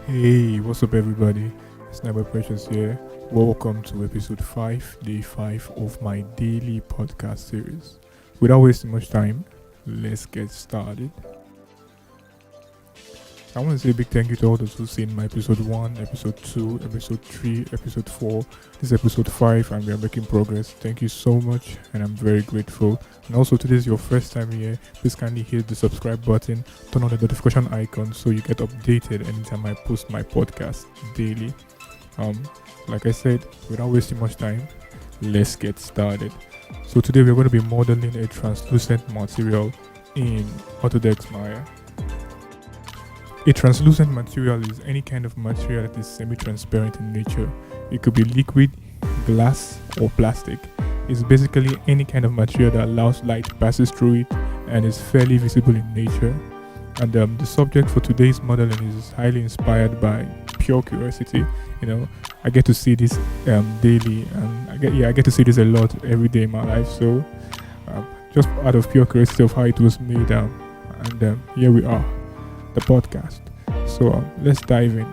Hey, what's up, everybody? It's Never Precious here. Welcome to episode 5, day 5 of my daily podcast series. Without wasting much time, let's get started. I want to say a big thank you to all those who've seen my episode 1, episode 2, episode 3, episode 4. This is episode 5, and we are making progress. Thank you so much, and I'm very grateful. And also, if this is your first time here, please kindly hit the subscribe button, turn on the notification icon so you get updated anytime I post my podcast daily. Like I said, without wasting much time, let's get started. So today we're going to be modeling a translucent material in Autodesk Maya. A translucent material is any kind of material that is semi-transparent in nature. It could be liquid, glass, or plastic. It's basically any kind of material that allows light passes through it and is fairly visible in nature. And the subject for today's modeling is highly inspired by pure curiosity. I get to see this daily, and I get to see this a lot every day in my life. So just out of pure curiosity of how it was made, and here we are, the podcast. So let's dive in.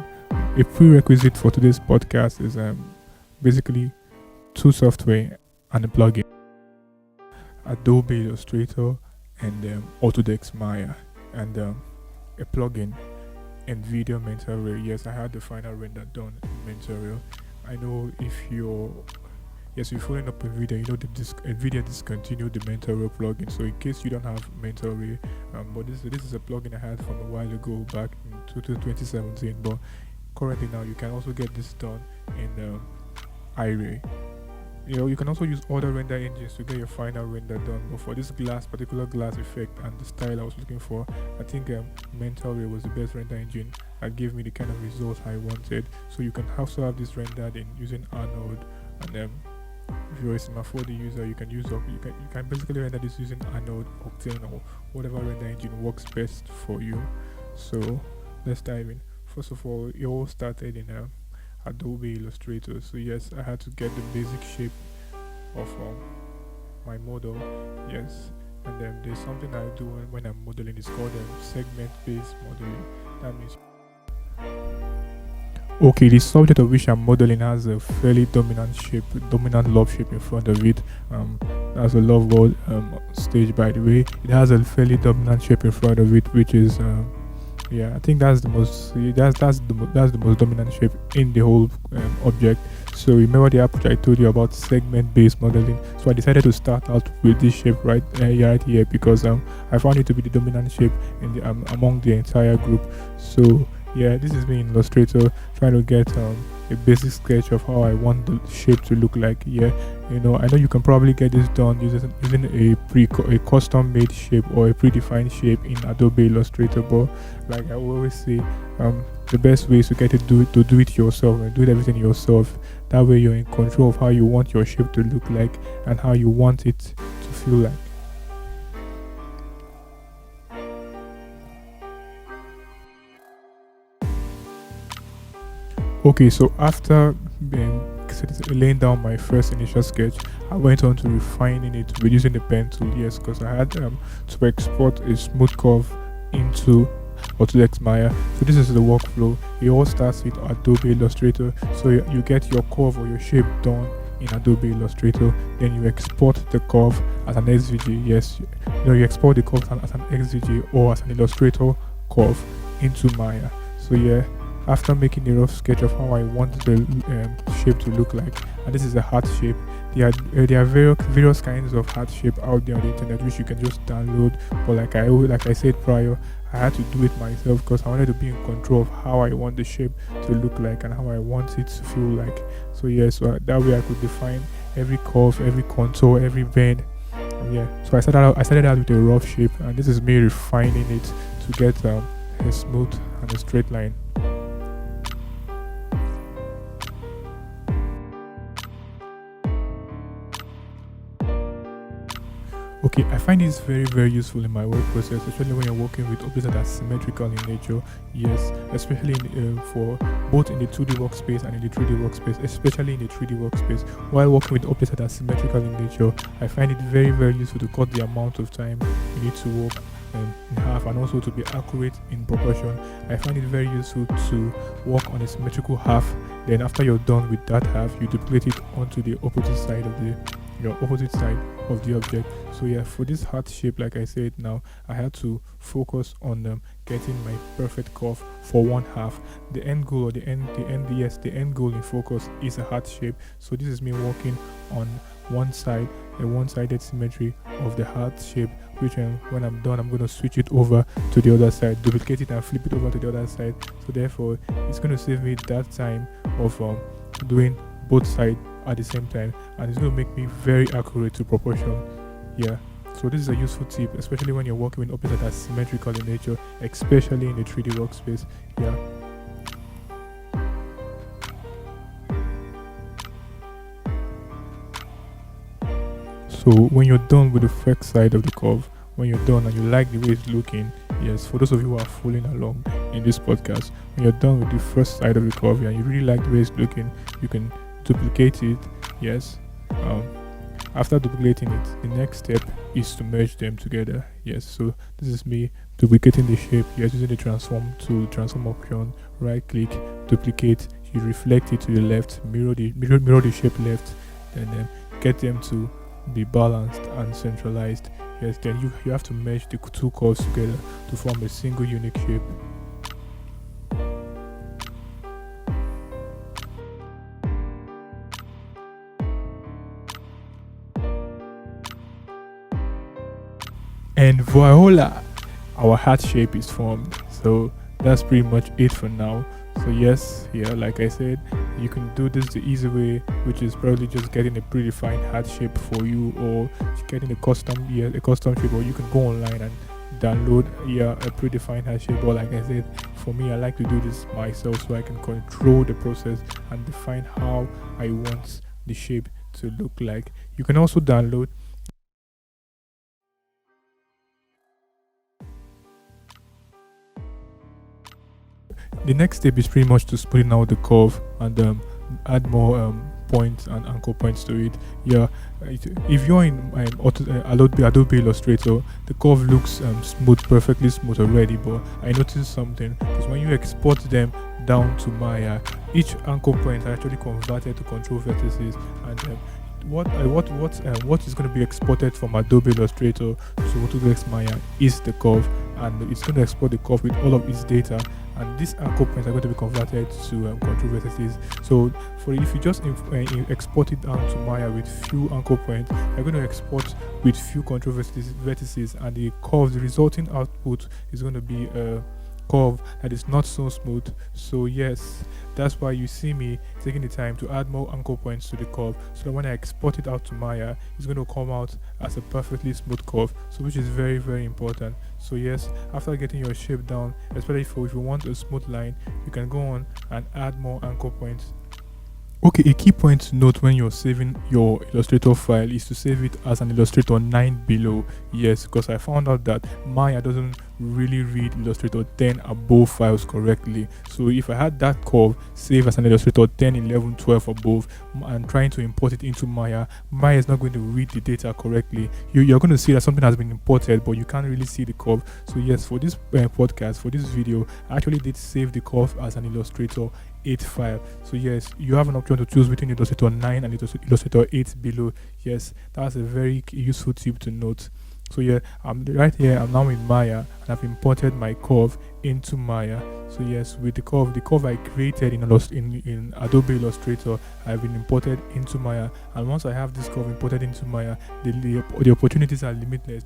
A prerequisite for today's podcast is basically two software and a plugin: Adobe Illustrator and Autodesk Maya, and a plugin, NVIDIA Mental Ray. Yes, I had the final render done in Mental Ray. I know if you're following up NVIDIA, you know NVIDIA discontinued the Mental Ray plugin. So in case you don't have Mental Ray, but this is a plugin I had from a while ago, back in 2017. But currently now you can also get this done in iRay. You can also use other render engines to get your final render done. But for this particular glass effect and the style I was looking for, I think Mental Ray was the best render engine that gave me the kind of results I wanted. So you can also have this rendered in using Anode, and if you're a Cinema 4D user, you can basically render this using Anode, Octane, or whatever render engine works best for you. So let's dive in. First of all, it all started in Adobe Illustrator. So yes, I had to get the basic shape of my model. Yes, and then there's something I do when I'm modeling. It's called segment-based modeling. That means okay, the subject of which I'm modeling has a fairly dominant love shape in front of it. That's a love world stage, by the way. It has a fairly dominant shape in front of it, which is I think that's the most dominant shape in the whole object. So remember the approach I told you about segment-based modeling. So I decided to start out with this shape right here because I found it to be the dominant shape in the among the entire group. So yeah, this is me in Illustrator trying to get a basic sketch of how I want the shape to look like. Yeah, I know you can probably get this done using a custom made shape or a predefined shape in Adobe Illustrator, but like I always say, the best way is to do it yourself and do everything yourself. That way you're in control of how you want your shape to look like and how you want it to feel like. Okay, so after laying down my first initial sketch, I went on to refining it with using the pen tool. Yes, because I had to export a smooth curve into Autodesk Maya. So this is the workflow. It all starts with Adobe Illustrator. So you get your curve or your shape done in Adobe Illustrator. Then you export the curve as an SVG. Yes, you export the curve as an SVG or as an Illustrator curve into Maya. So yeah, after making a rough sketch of how I want the shape to look like, and this is a heart shape. There are various kinds of heart shape out there on the internet which you can just download. But like I said prior, I had to do it myself because I wanted to be in control of how I want the shape to look like and how I want it to feel like. So yeah, so that way I could define every curve, every contour, every bend. Yeah, so I started out with a rough shape, and this is me refining it to get a smooth and a straight line. Okay, I find this very, very useful in my work process, especially when you're working with objects that are symmetrical in nature. Yes, especially for both in the 2D workspace and in the 3D workspace, especially in the 3D workspace. While working with objects that are symmetrical in nature, I find it very, very useful to cut the amount of time you need to work in half, and also to be accurate in proportion. I find it very useful to work on a symmetrical half. Then after you're done with that half, you duplicate it onto the opposite side of the object. So yeah, for this heart shape, like I said now, I had to focus on getting my perfect curve for one half. The end goal, or the end goal in focus is a heart shape. So this is me working on one side, a one-sided symmetry of the heart shape, which when I'm done, I'm going to switch it over to the other side, duplicate it and flip it over to the other side. So therefore, it's going to save me that time of doing both sides at the same time, and it's going to make me very accurate to proportion. Yeah, so this is a useful tip, especially when you're working with objects that are symmetrical in nature, especially in the 3D workspace. Yeah. So when you're done with the first side of the curve, when you're done and you like the way it's looking, yes, for those of you who are following along in this podcast, when you're done with the first side of the curve and you really like the way it's looking, you can duplicate it. Yes. After duplicating it, the next step is to merge them together. Yes, so this is me duplicating the shape. Yes, using the transform option, right click, duplicate, you reflect it to the left, mirror the shape left, and then get them to be balanced and centralized. Yes, then you have to merge the two curves together to form a single unique shape. And voila, our heart shape is formed. So that's pretty much it for now. So yes, yeah, like I said, you can do this the easy way, which is probably just getting a predefined heart shape for you, or getting a custom shape, or you can go online and download a predefined heart shape. Or like I said, for me, I like to do this myself so I can control the process and define how I want the shape to look like. You can also download the next step is pretty much to spreading out the curve and add more points and anchor points to it. Yeah, if you're in Adobe Illustrator, the curve looks perfectly smooth already. But I noticed something, because when you export them down to Maya, each anchor point is actually converted to control vertices, and what is going to be exported from Adobe Illustrator to Autodesk Maya is the curve, and it's going to export the curve with all of its data, and these anchor points are going to be converted to control vertices. So if you just export it down to Maya with few anchor points, you're going to export with few control vertices, and the resulting output is going to be curve that is not so smooth. So yes, that's why you see me taking the time to add more anchor points to the curve, so that when I export it out to Maya, it's going to come out as a perfectly smooth curve, so which is very, very important. So yes, after getting your shape down, especially if you want a smooth line, you can go on and add more anchor points. Okay, a key point to note when you're saving your Illustrator file is to save it as an Illustrator 9 below. Yes, because I found out that Maya doesn't really read Illustrator 10 above files correctly. So if I had that curve saved as an Illustrator 10, 11, 12 above and trying to import it into Maya, Maya is not going to read the data correctly. You're going to see that something has been imported, but you can't really see the curve. So yes, for this podcast, for this video, I actually did save the curve as an Illustrator 8 file. So yes, you have an option to choose between Illustrator 9 and Illustrator 8 below. Yes, that's a very useful tip to note. So yeah, I'm right here, I'm now in Maya, and I've imported my curve into Maya. So yes, with the curve I created in Adobe Illustrator, I've been imported into Maya, and once I have this curve imported into Maya, the opportunities are limitless.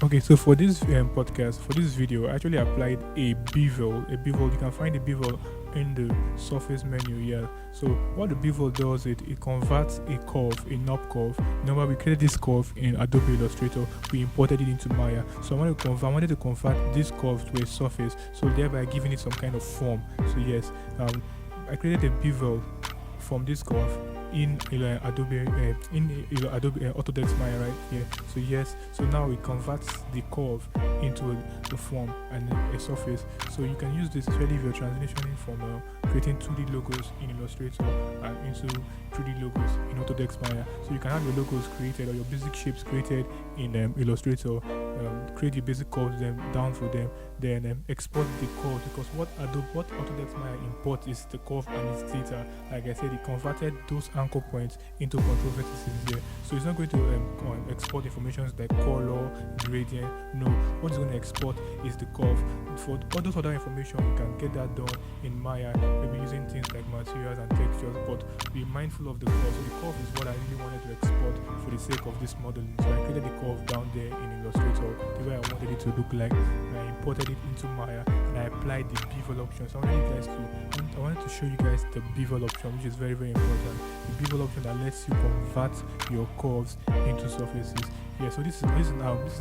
Okay, so for this podcast, for this video, I actually applied a bevel. You can find a bevel in the surface menu here. So what the bevel does, it converts a curve, a knob curve. Remember, we created this curve in Adobe Illustrator, we imported it into Maya. So I wanted to convert this curve to a surface, so thereby giving it some kind of form. So yes, I created a bevel from this curve, in Adobe Autodesk Maya right here. So yes, so now it converts the curve into the form and a surface. So you can use this especially if you're transitioning from creating 2D logos in Illustrator and into 3D logos in Autodesk Maya. So you can have your logos created or your basic shapes created in Illustrator, create your basic curves them down for them, then export the curve, because what Autodesk Maya imports is the curve and its data. Like I said, it converted those anchor points into control vertices there. So it's not going to export information like color, gradient. No, what it's going to export is the curve. For all those other information, you can get that done in Maya, maybe using things like materials and textures, but be mindful of the curve. So the curve is what I really wanted to export for the sake of this modeling. So I created the curve down there in Illustrator the way I wanted it to look like, and I imported it into Maya and I applied the bevel option. So I wanted to show you guys the bevel option, which is very, very important. The bevel option that lets you convert your curves into surfaces. Yeah, so this is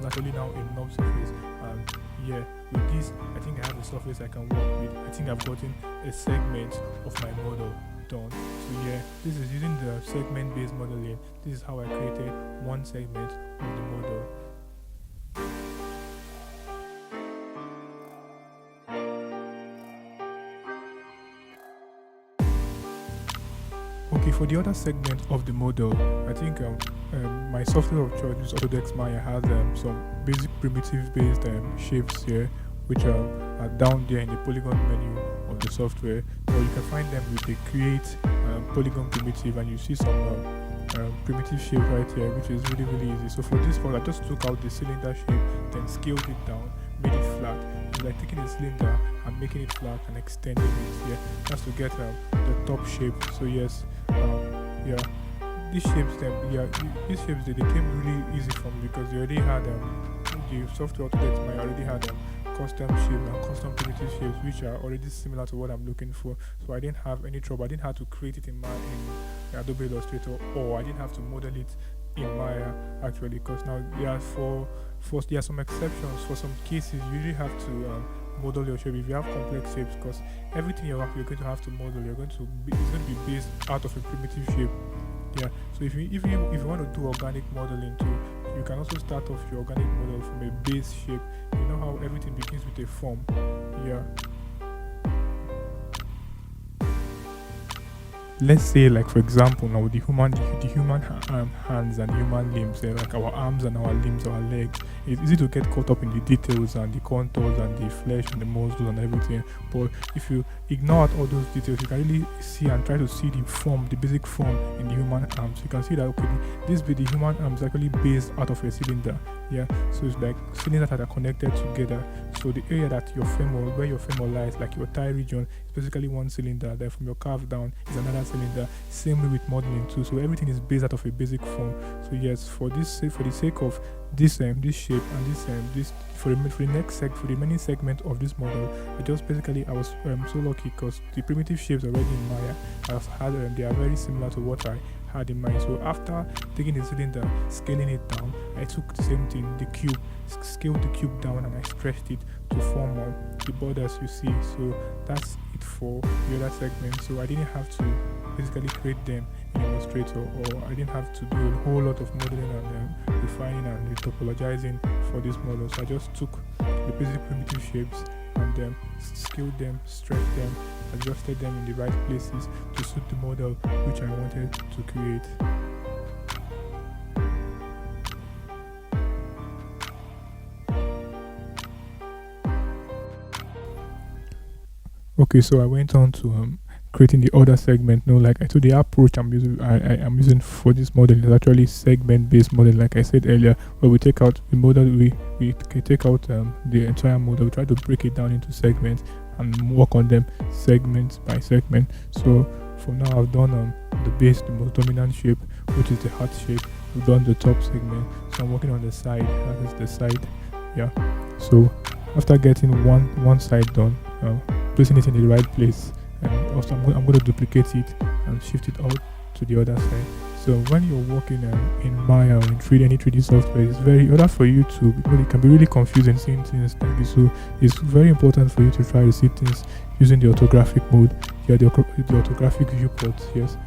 actually now a knob surface. Yeah, with this I think I have a surface I can work with. I think I've gotten a segment of my model done. So yeah, this is using the segment based modeling. This is how I created one segment of the model. Okay, for the other segment of the model, I think my software of choice, which is Autodesk Maya, has some basic primitive based shapes here, which are down there in the polygon menu of the software, or you can find them with the create polygon primitive, and you see some primitive shape right here, which is really, really easy. So for this one, I just took out the cylinder shape, then scaled it down, made it flat. It's like taking a cylinder and making it flat and extending it here, just to get the top shape. So yes, yeah, these shapes they came really easy for me because they already had the software Autodesk Maya already had custom shape and custom primitive shapes, which are already similar to what I'm looking for. So I didn't have any trouble. I didn't have to create it in Adobe Illustrator, or I didn't have to model it in Maya actually, because now there are some exceptions. For some cases you really have to model your shape if you have complex shapes, because everything you're going to have to model, it's going to be based out of a primitive shape. Yeah, so if you want to do organic modeling too, you can also start off your organic model from a base shape. You know how everything begins with a form. Yeah, let's say, like for example, now the human hands and human limbs, like our arms and our limbs, our legs, it's easy to get caught up in the details and the contours and the flesh and the muscles and everything. But if you ignore out all those details, you can really see and try to see the form, the basic form in the human arms. You can see that okay, the human arm is actually based out of a cylinder. Yeah, so it's like cylinders that are connected together. So the area that where your femur lies, like your thigh region, is basically one cylinder. Then from your calf down is another cylinder. Same way with modeling too. So everything is based out of a basic form. So yes, for the sake of this shape and this for the remaining segment of this model, I was so lucky because the primitive shapes already in Maya they are very similar to what I had in mind. So after taking the cylinder, scaling it down, I took the same thing, the cube, scaled the cube down, and I stretched it to form the borders you see. So that's it for the other segment. So I didn't have to basically create them in Illustrator, or I didn't have to do a whole lot of modeling and refining and topologizing for this model. So I just took the basic primitive shapes and scaled them, stretched them, adjusted them in the right places to suit the model which I wanted to create. Okay, so I went on to creating the other segment. Like I told, the approach I'm using for this model is actually segment-based model. Like I said earlier, where we take out the model, we can take out the entire model. We try to break it down into segments and work on them segment by segment. So for now, I've done the most dominant shape, which is the heart shape. We've done the top segment, so I'm working on the side. That is the side. Yeah. So after getting one side done, placing it in the right place, and also I'm going to duplicate it and shift it out to the other side. So when you're working in Maya or in any 3D software, it's very order for you to, because it can be really confusing seeing things like this. So it's very important for you to try to see things using the orthographic mode. Yeah, the orthographic viewport. Yes.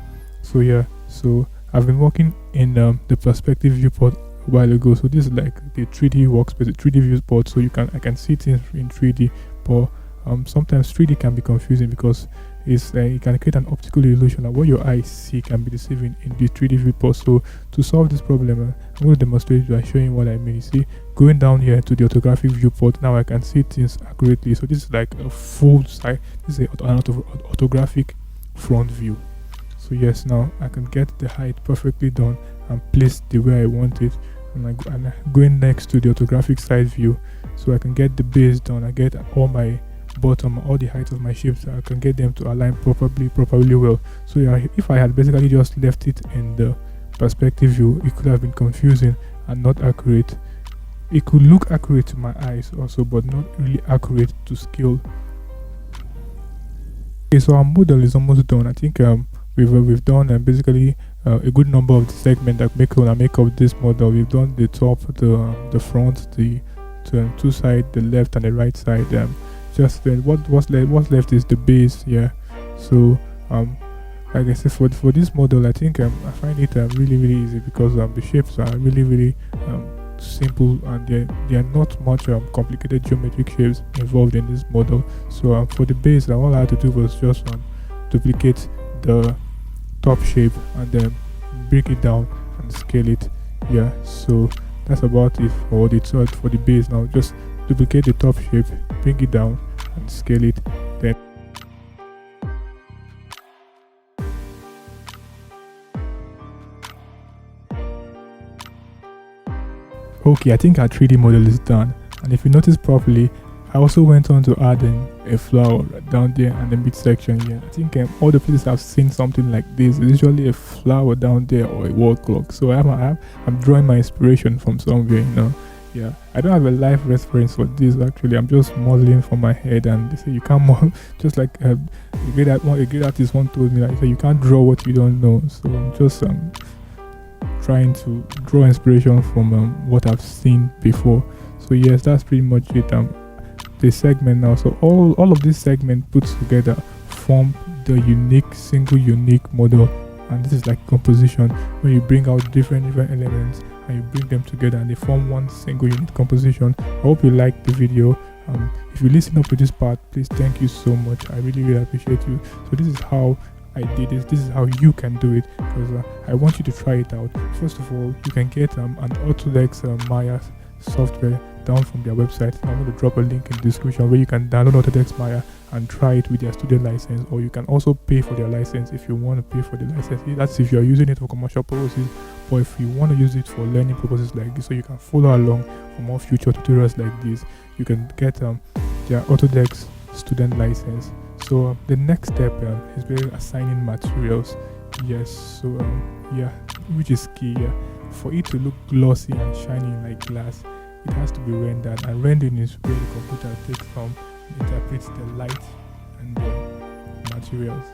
So yeah. So I've been working in the perspective viewport a while ago. So this is like the 3D workspace, the 3D viewport. So I can see things in 3D, but sometimes 3D can be confusing because it can create an optical illusion, and what your eyes see can be deceiving in the 3D viewport. So to solve this problem, I'm going to demonstrate by showing what I mean. You see, going down here to the orthographic viewport, now I can see things accurately. So this is like a full side. This is an orthographic front view. So yes, now I can get the height perfectly done and placed the way I want it. And I'm going next to the orthographic side view, so I can get the base done. I get all my bottom, all the height of my shapes. I can get them to align properly well. So yeah, if I had basically just left it in the perspective view, it could have been confusing and not accurate. It could look accurate to my eyes also, but not really accurate to scale. Okay, so our model is almost done. I think we've done basically a good number of the segments that make up this model. We've done the top, the front, the two sides, the left and the right side. Just what's left is the base. Yeah. So like I said, for this model, I think I find it really easy because the shapes are really simple, and there are not much complicated geometric shapes involved in this model. So for the base, all I had to do was just duplicate the top shape and then break it down and scale it. Yeah, so that's about it for the base. Now just duplicate the top shape, bring it down and scale it. Then okay, I think our 3D model is done, and if you notice properly, I also went on to add in a flower down there and the midsection here. I think all the places I've seen something like this is usually a flower down there or a wall clock. So I'm drawing my inspiration from somewhere. Yeah, I don't have a live reference for this actually. I'm just modeling from my head, and they say you can't model, just like a great artist once told me that, he said you can't draw what you don't know. So I'm just trying to draw inspiration from what I've seen before. So yes, that's pretty much it. The segment now. So all of these segments put together form the single unique model, and this is like composition, where you bring out different elements and you bring them together and they form one single unique composition. I hope you liked the video. If you listen up to this part, please thank you so much. I really appreciate you. So this is how I did this. This is how you can do it, because I want you to try it out. First of all, you can get an Autodesk Maya software down from their website. I'm going to drop a link in the description where you can download Autodesk Maya and try it with their student license, or you can also pay for their license if you want to pay for the license. That's if you're using it for commercial purposes, or if you want to use it for learning purposes like this, so you can follow along for more future tutorials like this. You can get their Autodesk student license. So the next step is really assigning materials. Yes, so yeah, which is key. Yeah. For it to look glossy and shiny like glass, it has to be rendered, and rendering is where the computer interprets the light and the materials.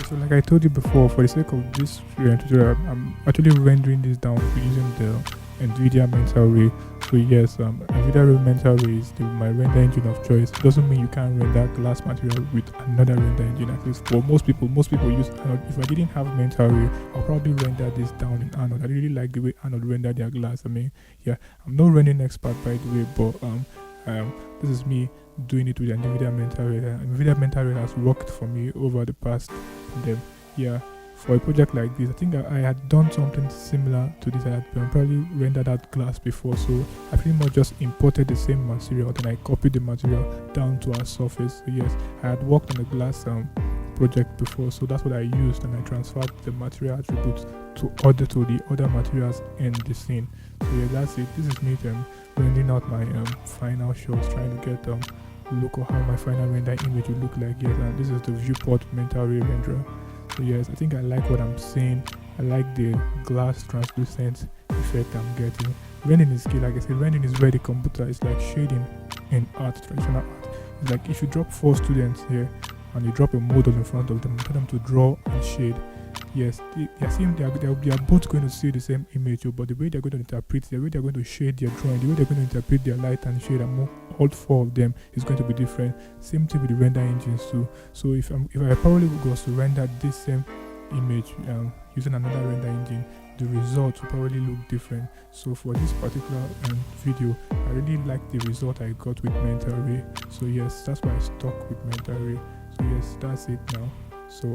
So like I told you before, for the sake of this tutorial, I'm actually rendering this down using the NVIDIA Mental Ray. So yes, NVIDIA Mental Ray is my render engine of choice. It doesn't mean you can't render glass material with another render engine. At least for most people use Anode. If I didn't have Mental Ray, I'll probably render this down in Anode. I really like the way Anode render their glass. I mean, yeah, I'm no rendering expert by the way, but this is me doing it with NVIDIA Mental Ray. NVIDIA Mental Ray has worked for me over the past. And yeah, for a project like this, I think I had done something similar to this. I had probably rendered out glass before, so I pretty much just imported the same material, then I copied the material down to our surface. So yes, I had worked on a glass project before, so that's what I used, and I transferred the material attributes to the other materials in the scene. So yeah, that's it. This is me rendering out my final shots, trying to get look at how my final render image will look like. Yes, and this is the viewport Mental Ray renderer. So yes, I think I like what I'm seeing. I like the glass translucent effect I'm getting. Rendering is key. Like I said, rendering is where the computer is like shading in art, traditional art. It's like if you drop 4 students here and you drop a model in front of them, tell them to draw and shade. Yes, they are both going to see the same image, but the way they're going to interpret, the way they're going to shade their drawing, the way they're going to interpret their light and shade are more all four of them is going to be different. Same thing with the render engines too. So if I probably was to render this same image using another render engine, the results will probably look different. So for this particular video, I really like the result I got with Mental Ray. So yes, that's why I stuck with Mental Ray. So yes, that's it now. So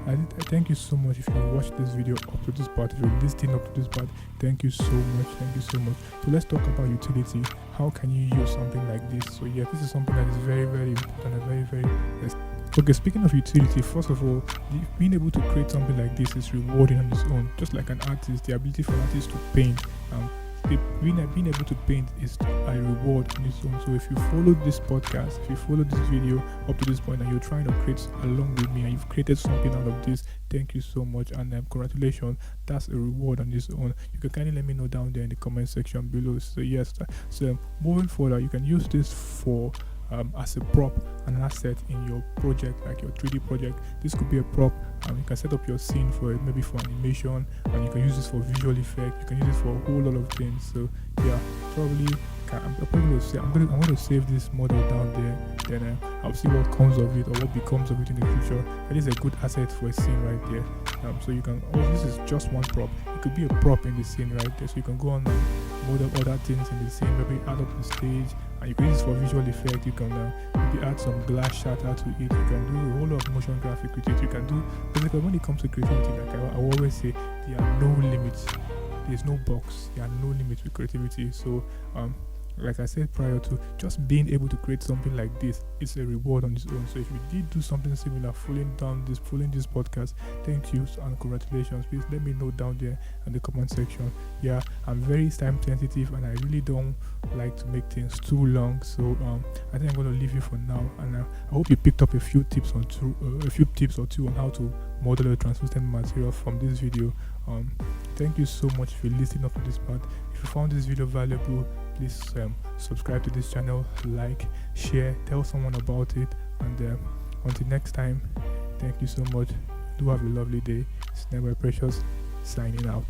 I thank you so much if you watched this video up to this part, if you're listening up to this part. Thank you so much. So let's talk about utility. How can you use something like this? So yeah, this is something that is very, very important and very okay. Speaking of utility, first of all, being able to create something like this is rewarding on its own. Just like an artist, the ability for an artist to paint, being able to paint is a reward on its own. So if you follow this podcast, if you follow this video up to this point, and you're trying to create along with me, and you've created something out of this, thank you so much, and congratulations. That's a reward on its own. You can kindly let me know down there in the comment section below. So yes, so moving forward, you can use this for as a prop, an asset in your project, like your 3D project. This could be a prop. You can set up your scene for maybe for animation, and you can use this for visual effect. You can use it for a whole lot of things. So yeah, I'm going to save this model down there. Then I'll see what comes of it or what becomes of it in the future. That is a good asset for a scene right there. So you can this is just one prop. It could be a prop in the scene right there. So you can go on and model other things in the scene, maybe add up the stage, and you can use it for visual effect. You can maybe add some glass shatter to it. You can do a whole lot of motion graphic with it. You can do, basically when it comes to creativity, like I always say, there are no limits. There's no box. There are no limits with creativity. So like I said prior to, just being able to create something like this, it's a reward on its own. So if you did do something similar, following this podcast, thank you and congratulations. Please let me know down there in the comment section. Yeah, I'm very time sensitive and I really don't like to make things too long. So I think I'm going to leave you for now, and I hope you picked up a few tips or two on how to model a translucent material from this video. Thank you so much for listening up to this part. If you found this video valuable, please subscribe to this channel, like, share, tell someone about it, and until next time, thank you so much. Do have a lovely day. It's Never Precious signing out.